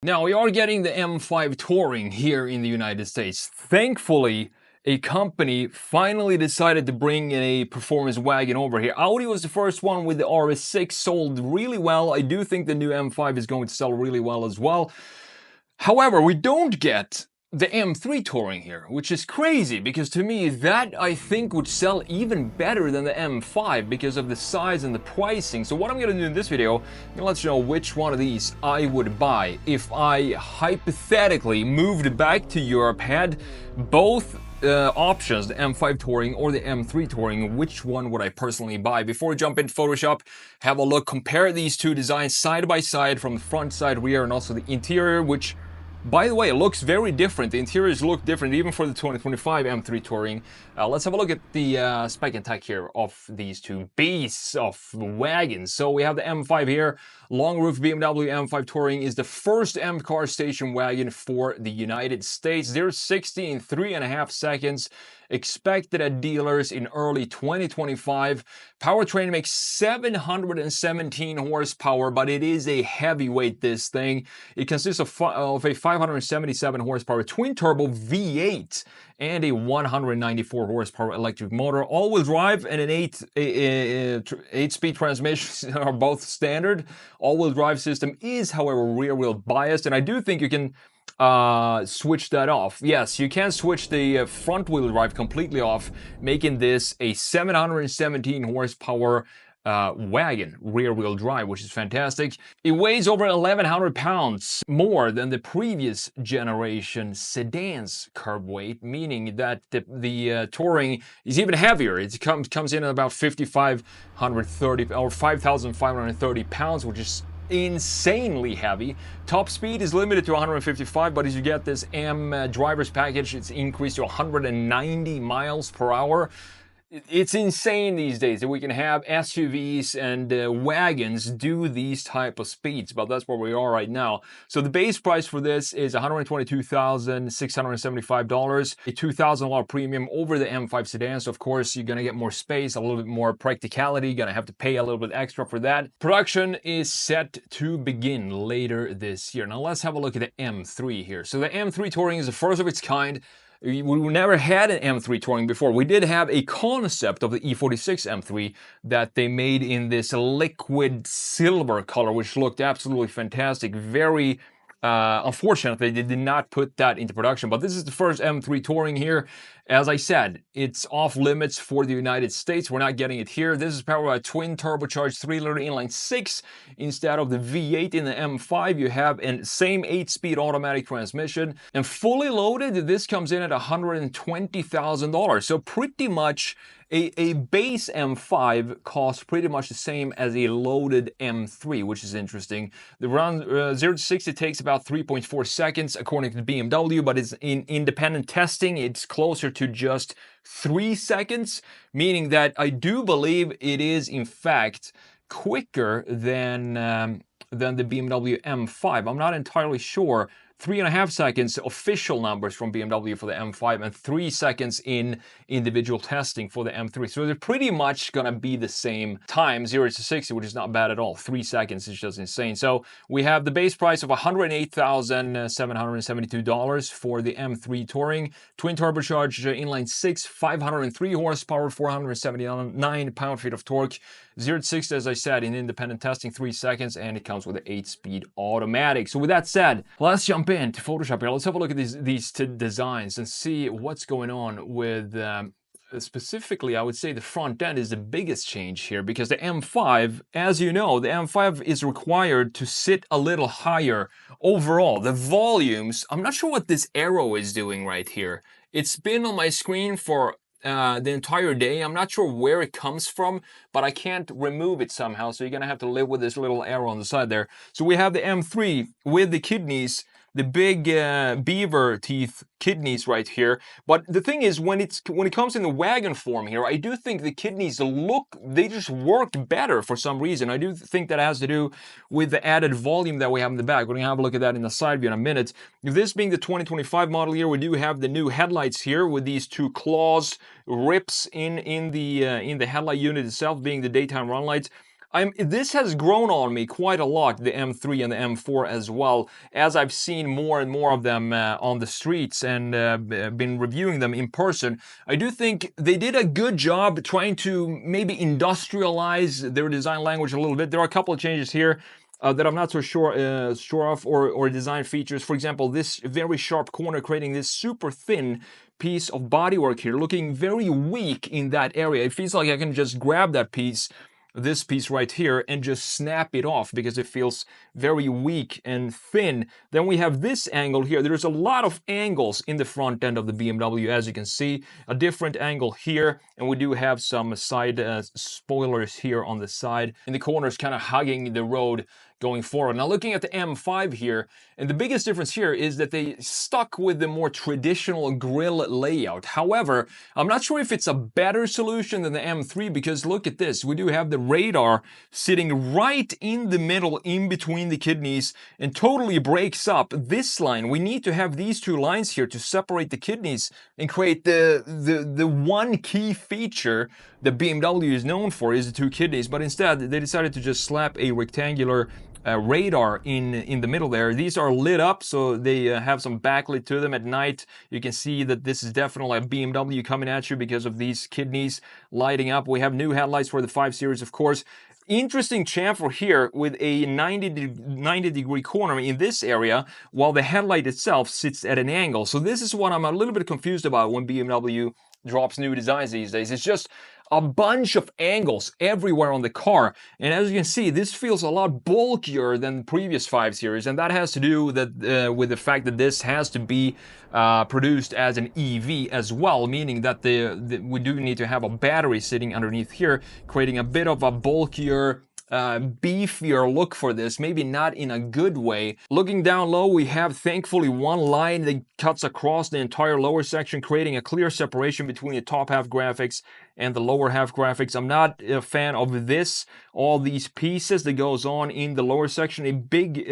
Now, we are getting the M5 Touring here in the United States. Thankfully, a company finally decided to bring in a performance wagon over here. Audi was the first one with the RS6, sold really well. I do think the new M5 is going to sell really well as well. However, we don't get the M3 Touring here, which is crazy because to me that I think would sell even better than the M5 because of the size and the pricing. So what I'm going to do in this video, I'm going to let you know which one of these I would buy if I hypothetically moved back to Europe, had both options, the M5 Touring or the M3 Touring. Which one would I personally buy? Before we jump into Photoshop, have a look, compare these two designs side by side from the front, side, rear, and also the interior, which, by the way, it looks very different. The interiors look different even for the 2025 M3 Touring. Let's have a look at the spec and tech here of these two beasts of wagons. So we have the M5 here. Long roof BMW M5 Touring is the first M-car station wagon for the United States. They're 60 in 3.5 seconds. Expected at dealers in early 2025. Powertrain makes 717 horsepower, but it is a heavyweight, this thing. It consists of a 577 horsepower twin-turbo V8 and a 194 horsepower electric motor. All-wheel drive and an 8-speed transmission are both standard. All-wheel drive system is, however, rear-wheel biased, and I do think you can switch that off. Yes, you can switch the front wheel drive completely off, making this a 717 horsepower wagon, rear wheel drive, which is fantastic. It weighs over 1,100 pounds more than the previous generation sedan's curb weight, meaning that the Touring is even heavier. It comes in at about 5,530 or 5,530 pounds, which is insanely heavy. Top speed is limited to 155, but as you get this M driver's package, it's increased to 190 miles per hour. It's insane these days that we can have SUVs and wagons do these type of speeds, but that's where we are right now. So the base price for this is $122,675, a $2,000 premium over the M5 sedan. So of course you're gonna get more space, a little bit more practicality. You're gonna have to pay a little bit extra for that. Production is set to begin later this year. Now let's have a look at the M3 here. So the M3 Touring is the first of its kind. We never had an M3 Touring before. We did have a concept of the E46 M3 that they made in this liquid silver color, which looked absolutely fantastic. Very unfortunately, they did not put that into production, but this is the first M3 Touring here. As I said, it's off limits for the United States. We're not getting it here. This is powered by a twin turbocharged 3-liter inline 6 instead of the V8 in the M5. You have a same 8-speed automatic transmission, and fully loaded, this comes in at $120,000. So pretty much a base M5 costs pretty much the same as a loaded M3, which is interesting. The run 0 to 60 takes about 3.4 seconds according to BMW, but it's in independent testing, it's closer to just 3 seconds, meaning that I do believe it is in fact quicker than the BMW M5. I'm not entirely sure. 3.5 seconds official numbers from BMW for the M5 and 3 seconds in individual testing for the M3. So they're pretty much gonna be the same time, 0 to 60, which is not bad at all. 3 seconds is just insane. So we have the base price of $108,772 for the M3 Touring. Twin turbocharged inline 6, 503 horsepower, 479 pound-feet of torque. 0 to 60, as I said, in independent testing, 3 seconds, and it comes with an 8-speed automatic. So with that said, let's jump into Photoshop here. Let's have a look at these two designs and see what's going on with specifically, I would say the front end is the biggest change here, because the M5, as you know, the M5 is required to sit a little higher overall. The volumes, I'm not sure what this arrow is doing right here. It's been on my screen for the entire day. I'm not sure where it comes from, but I can't remove it somehow, so you're gonna have to live with this little arrow on the side there. So we have the M3 with the kidneys, the big beaver teeth kidneys right here. But the thing is, when it comes in the wagon form here, I do think the kidneys they just work better for some reason. I do think that has to do with the added volume that we have in the back. We're gonna have a look at that in the side view in a minute. This being the 2025 model year, we do have the new headlights here with these two claws, rips in the headlight unit itself, being the daytime run lights. This has grown on me quite a lot, the M3 and the M4 as well, as I've seen more and more of them on the streets and been reviewing them in person. I do think they did a good job trying to maybe industrialize their design language a little bit. There are a couple of changes here that I'm not so sure of, or design features. For example, this very sharp corner creating this super thin piece of bodywork here, looking very weak in that area. It feels like I can just grab that piece, this piece right here, and just snap it off because it feels very weak and thin. Then we have this angle here. There's a lot of angles in the front end of the BMW, as you can see. A different angle here, and we do have some side spoilers here on the side, in the corners kind of hugging the road going forward. Now looking at the M5 here, and the biggest difference here is that they stuck with the more traditional grille layout. However, I'm not sure if it's a better solution than the M3, because look at this. We do have the radar sitting right in the middle, in between the kidneys, and totally breaks up this line. We need to have these two lines here to separate the kidneys and create the one key feature that BMW is known for, is the two kidneys. But instead, they decided to just slap a rectangular radar in the middle there. These are lit up, so they have some backlit to them at night. You can see that this is definitely a BMW coming at you because of these kidneys lighting up. We have new headlights for the 5 Series, of course. Interesting chamfer here with a 90 degree corner in this area, while the headlight itself sits at an angle. So this is what I'm a little bit confused about when BMW drops new designs these days. It's just a bunch of angles everywhere on the car, and as you can see, this feels a lot bulkier than the previous 5 Series, and that has to do with the fact that this has to be produced as an EV as well, meaning that we do need to have a battery sitting underneath here, creating a bit of a bulkier, beefier look for this, maybe not in a good way. Looking down low, we have thankfully one line that cuts across the entire lower section, creating a clear separation between the top half graphics and the lower half graphics. I'm not a fan of this, all these pieces that goes on in the lower section. A big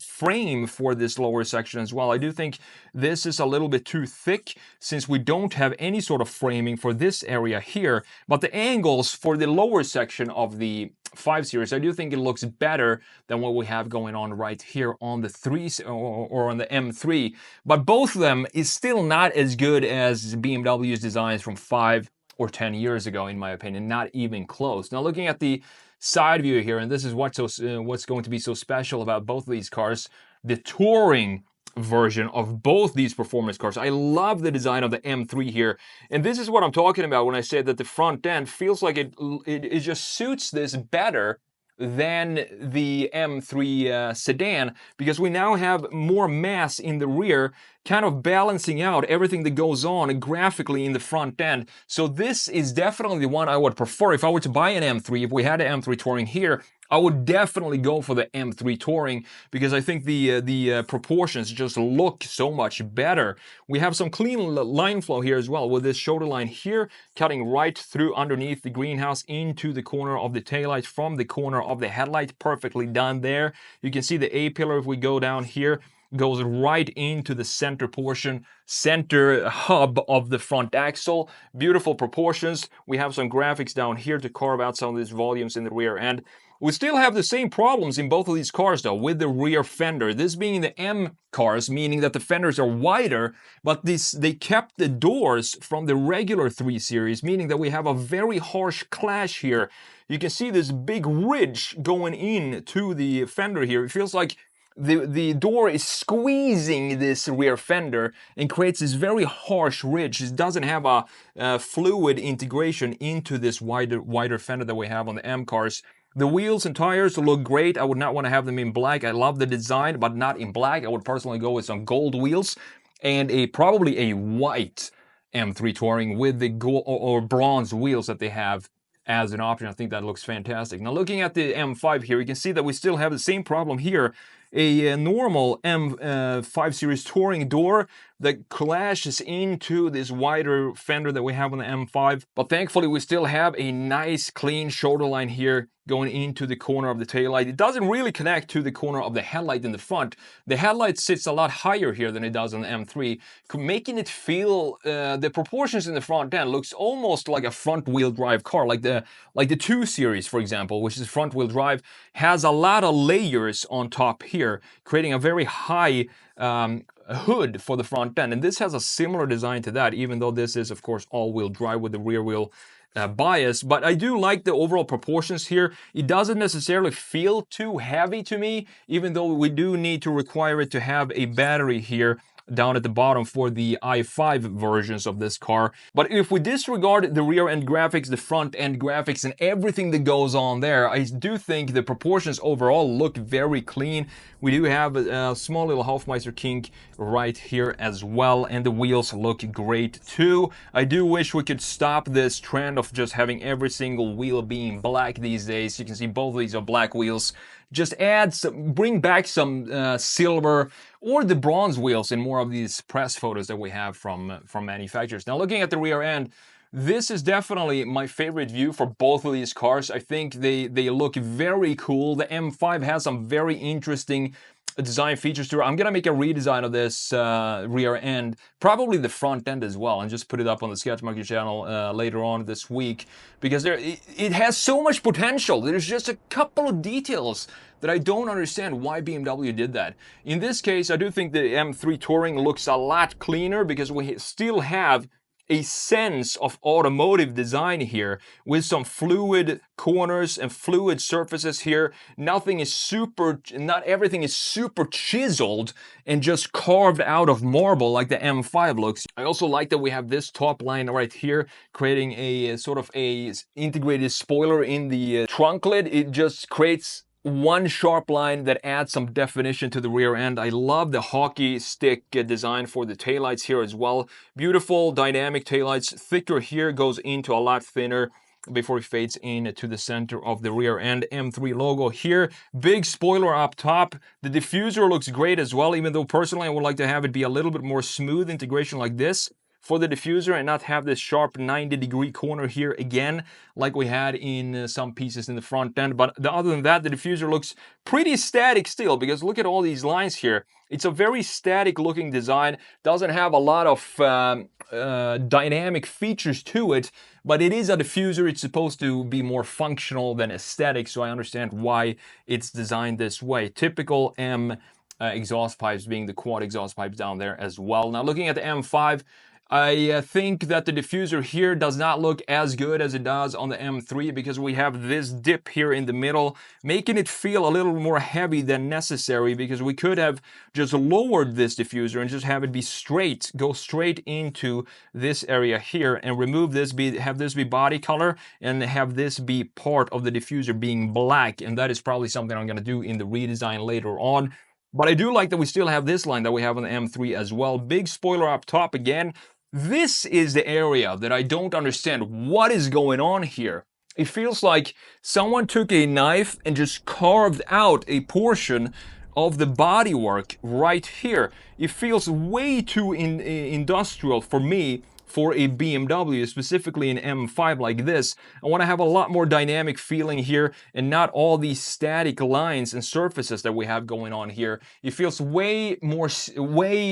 frame for this lower section as well. I do think this is a little bit too thick, since we don't have any sort of framing for this area here. But the angles for the lower section of the 5 Series, I do think it looks better than what we have going on right here on the 3 or on the M3. But both of them is still not as good as BMW's designs from 5 or 10 years ago, in my opinion. Not even close. Now looking at the side view here, and this is what's going to be so special about both of these cars, the touring version of both these performance cars. I love the design of the M3 here, and this is what I'm talking about when I say that the front end feels like it just suits this better than the M3 sedan, because we now have more mass in the rear, kind of balancing out everything that goes on graphically in the front end. So this is definitely the one I would prefer. If I were to buy an M3, if we had an M3 Touring here, I would definitely go for the M3 Touring, because I think the proportions just look so much better. We have some clean line flow here as well, with this shoulder line here cutting right through underneath the greenhouse into the corner of the taillight from the corner of the headlight. Perfectly done there. You can see the A-pillar, if we go down here, goes right into the center portion, center hub of the front axle. Beautiful proportions. We have some graphics down here to carve out some of these volumes in the rear end. We still have the same problems in both of these cars though, with the rear fender. This being the M cars, meaning that the fenders are wider, but they kept the doors from the regular 3 Series, meaning that we have a very harsh clash here. You can see this big ridge going in to the fender here. It feels like the door is squeezing this rear fender and creates this very harsh ridge. It doesn't have a fluid integration into this wider fender that we have on the M cars. The wheels and tires look great. I would not want to have them in black. I love the design, but not in black. I would personally go with some gold wheels and probably a white M3 Touring with the gold or bronze wheels that they have as an option. I think that looks fantastic. Now looking at the M5 here, you can see that we still have the same problem here a normal M5 Series Touring door that clashes into this wider fender that we have on the M5. But thankfully, we still have a nice, clean shoulder line here going into the corner of the taillight. It doesn't really connect to the corner of the headlight in the front. The headlight sits a lot higher here than it does on the M3, making it feel, the proportions in the front end looks almost like a front-wheel drive car, like the 2 Series, for example, which is front-wheel drive, has a lot of layers on top here, creating a very high hood for the front end. And this has a similar design to that, even though this is, of course, all-wheel drive with the rear wheel bias. But I do like the overall proportions here. It doesn't necessarily feel too heavy to me, even though we do need to require it to have a battery here down at the bottom for the i5 versions of this car. But if we disregard the rear end graphics, the front end graphics, and everything that goes on there, I do think the proportions overall look very clean. We do have a small little Hofmeister kink right here as well, and the wheels look great too. I do wish we could stop this trend of just having every single wheel being black these days. You can see both of these are black wheels. Just bring back some silver or the bronze wheels in more of these press photos that we have from manufacturers. Now, looking at the rear end, this is definitely my favorite view for both of these cars. I think they look very cool. The M5 has some very interesting design features to it. I'm gonna make a redesign of this rear end, probably the front end as well, and just put it up on the Sketch Monkey channel later on this week, because it has so much potential. There's just a couple of details that I don't understand why BMW did that. In this case, I do think the M3 Touring looks a lot cleaner because we still have a sense of automotive design here with some fluid corners and fluid surfaces here. Not everything is super chiseled and just carved out of marble like the M5 looks. I also like that we have this top line right here, creating a sort of a integrated spoiler in the trunk lid. It just creates one sharp line that adds some definition to the rear end. I love the hockey stick design for the taillights here as well. Beautiful dynamic taillights. Thicker here, goes into a lot thinner before it fades in to the center of the rear end. M3 logo here. Big spoiler up top. The diffuser looks great as well, even though personally I would like to have it be a little bit more smooth integration like this for the diffuser and not have this sharp 90-degree corner here again like we had in some pieces in the front end. But other than that, the diffuser looks pretty static still, because look at all these lines here. It's a very static looking design, doesn't have a lot of dynamic features to it, but it is a diffuser. It's supposed to be more functional than aesthetic, so I understand why it's designed this way. Typical M exhaust pipes being the quad exhaust pipes down there as well. Now looking at the M5, I think that the diffuser here does not look as good as it does on the M3, because we have this dip here in the middle, making it feel a little more heavy than necessary, because we could have just lowered this diffuser and just have it be straight, go straight into this area here and remove this, have this be body color and have this be part of the diffuser being black. And that is probably something I'm going to do in the redesign later on. But I do like that we still have this line that we have on the M3 as well. Big spoiler up top again. This is the area that I don't understand what is going on here. It feels like someone took a knife and just carved out a portion of the bodywork right here. It feels way too industrial for me for a BMW, specifically an M5 like this. I want to have a lot more dynamic feeling here and not all these static lines and surfaces that we have going on here. It feels way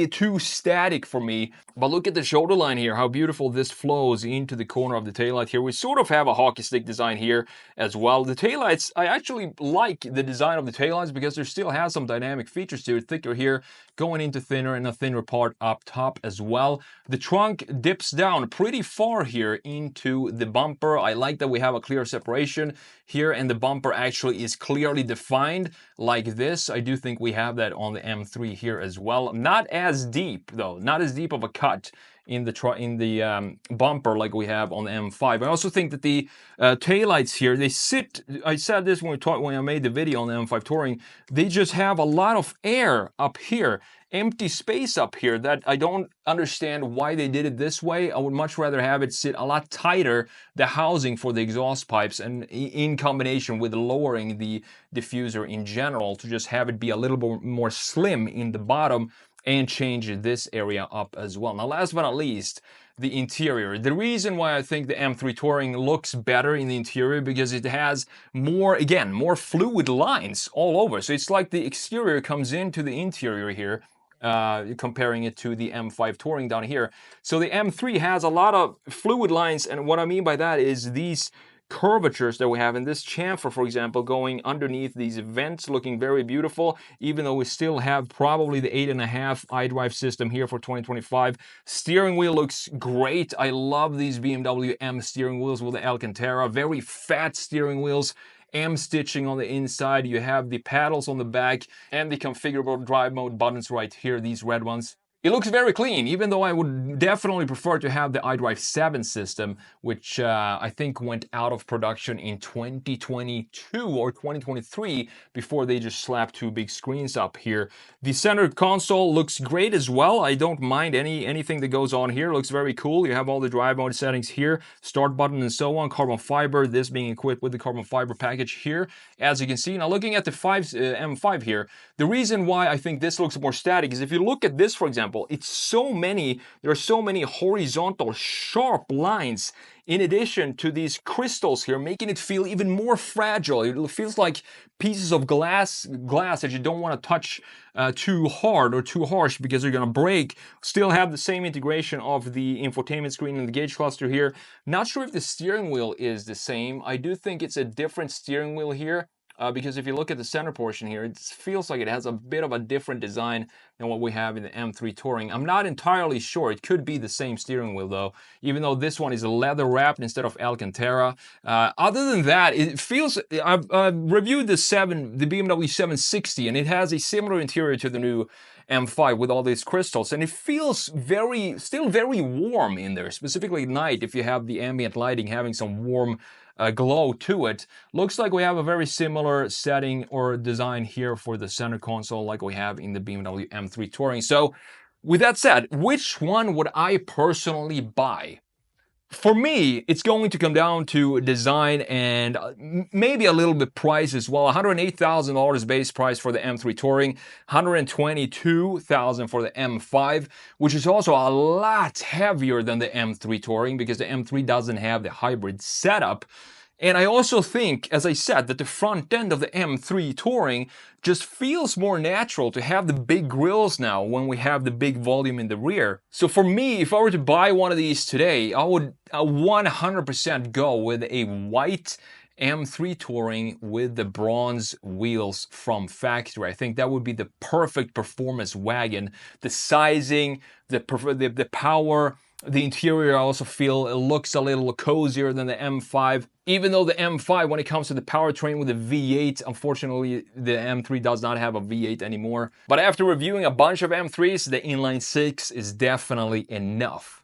too static for me. But look at the shoulder line here, how beautiful this flows into the corner of the taillight here. We sort of have a hockey stick design here as well. The taillights, I actually like the design of the taillights because there still has some dynamic features to it. Thicker here, going into thinner, and a thinner part up top as well. The trunk dips down pretty far here into the bumper. I like that we have a clear separation here, and the bumper actually is clearly defined like this. I do think we have that on the M3 here as well. Not as deep though, not as deep of a cut in the bumper like we have on the M5. I also think that the taillights here, they sit, I said this when I made the video on the M5 Touring, they just have a lot of air up here, empty space up here, that I don't understand why they did it this way. I would much rather have it sit a lot tighter, the housing for the exhaust pipes, and in combination with lowering the diffuser in general, to just have it be a little bit more slim in the bottom and change this area up as well. Now, last but not least, the interior. The reason why I think the M3 Touring looks better in the interior, because it has more, again, more fluid lines all over. So it's like the exterior comes into the interior here, comparing it to the M5 Touring down here. So the M3 has a lot of fluid lines, and what I mean by that is these curvatures that we have in this chamfer, for example, going underneath these vents, looking very beautiful, even though we still have probably the 8.5 iDrive system here for 2025. Steering wheel looks great. I love these BMW M steering wheels with the Alcantara, very fat steering wheels. M stitching on the inside. You have the paddles on the back and the configurable drive mode buttons right here, these red ones. It looks very clean, even though I would definitely prefer to have the iDrive 7 system, which I think went out of production in 2022 or 2023 before they just slapped two big screens up here. The center console looks great as well. I don't mind anything that goes on here. It looks very cool. You have all the drive mode settings here, start button and so on, carbon fiber, this being equipped with the carbon fiber package here, as you can see. Now, looking at the M5 here, the reason why I think this looks more static is if you look at this, for example, there are so many horizontal sharp lines in addition to these crystals here, making it feel even more fragile. It feels like pieces of glass that you don't want to touch too hard or too harsh because they're going to break. Still have the same integration of the infotainment screen and the gauge cluster here. Not sure if the steering wheel is the same. I do think it's a different steering wheel here. Because if you look at the center portion here, it feels like it has a bit of a different design than what we have in the M3 Touring. I'm not entirely sure. It could be the same steering wheel though, even though this one is leather wrapped instead of Alcantara. Other than that, it feels, I've reviewed the BMW 760, and it has a similar interior to the new M5 with all these crystals, and it feels still very warm in there, specifically at night if you have the ambient lighting having some warm glow to it. Looks like we have a very similar setting or design here for the center console like we have in the BMW M3 Touring. So with that said, which one would I personally buy? For me, it's going to come down to design and maybe a little bit price as well. $108,000 base price for the M3 Touring, $122,000 for the M5, which is also a lot heavier than the M3 Touring because the M3 doesn't have the hybrid setup. And I also think, as I said, that the front end of the M3 Touring just feels more natural to have the big grills now when we have the big volume in the rear. So for me, if I were to buy one of these today, I would 100% go with a white M3 Touring with the bronze wheels from factory. I think that would be the perfect performance wagon. The sizing, the power, the interior, I also feel it looks a little cozier than the M5. Even though the M5, when it comes to the powertrain with the V8, unfortunately the M3 does not have a V8 anymore. But after reviewing a bunch of M3s, the inline 6 is definitely enough.